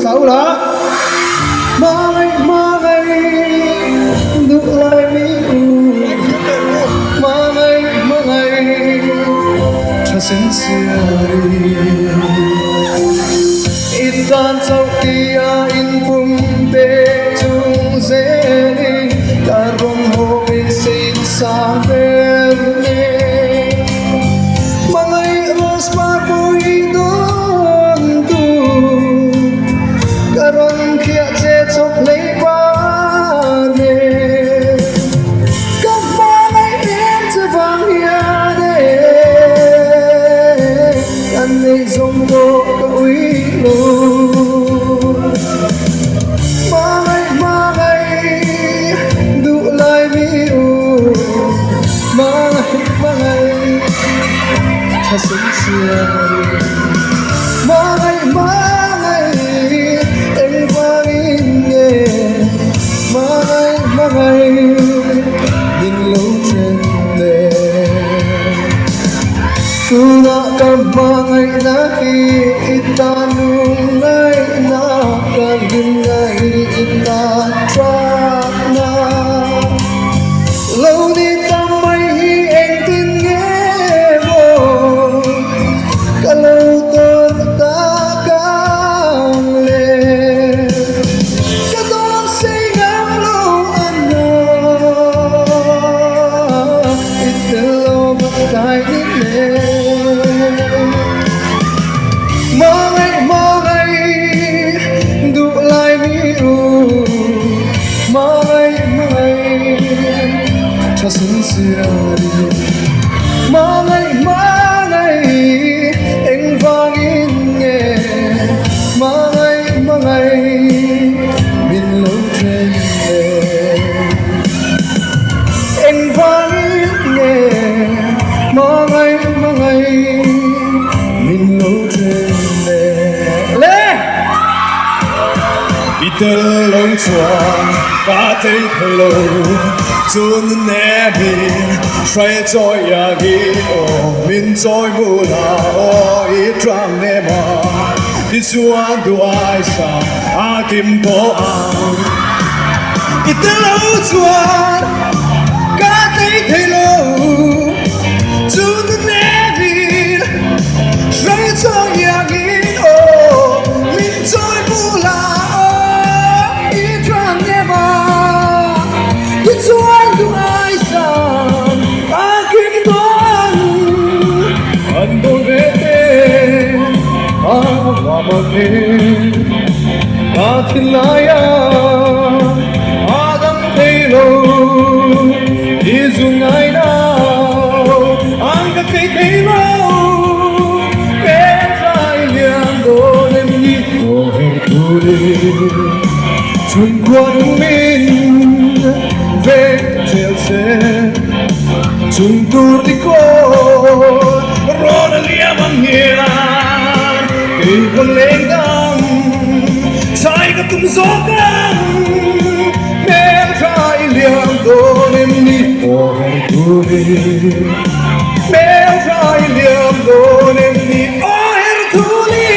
sáu lá mai đủ lại mi mai cha sinh siari itan sau tia in pum be chung zeni karon ho in sin sa verne mangai ros par boi don tu karon khia che chok nei pa ne kam mangai em che vang ya de kan nei zong do ka ui lo Mangai em vang nghe mangai din lâu trên lệ tu na kam mangai na hi itanung nai na kan din nai ita tra na lâu đi tâm mai hi em tin nghe mo kalau sincere mangai anh vang in nghe mangai min lâu trên lệ anh vang in nghe mangai min lâu trên lệ 이들 롱추어 같은 헬로 주는 내빈 쇠조약이 민조이 무라오 이트랑 내마 비수한도 아이사 아김도안 이들 롱추어 같은 헬로 주는 내빈 쇠조약이 민조이 무라 Katilaya Adam Telo Izungay na Ang Telo Petay liando Nemni Ohertuli Chungkwan min Vekjelse Chungtur diko Rodalia Bangiran Kay Lengang Sai ka tum sokan Mer trai liang donem ni ohertuli Mer trai liang donem ni ohertuli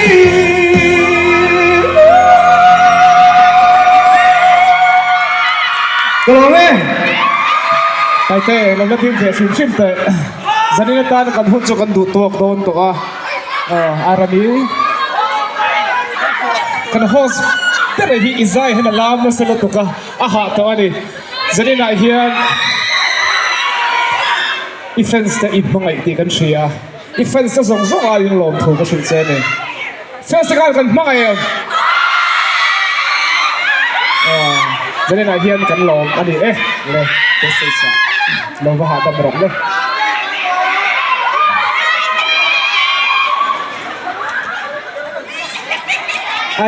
Kalame Tay te lam na tim te sim te Zanina tan kan hun so kan du tuak don to ka arami kan host tere hi izai hena lam na selo to ka aha to ani zanina hian ifens ta ip mangai ti kan shia ifens ta zong zong a in lom tho ka shin che ne festival kan mangai zanina hian kan lom ani le te se sa lo ba ha ta brok le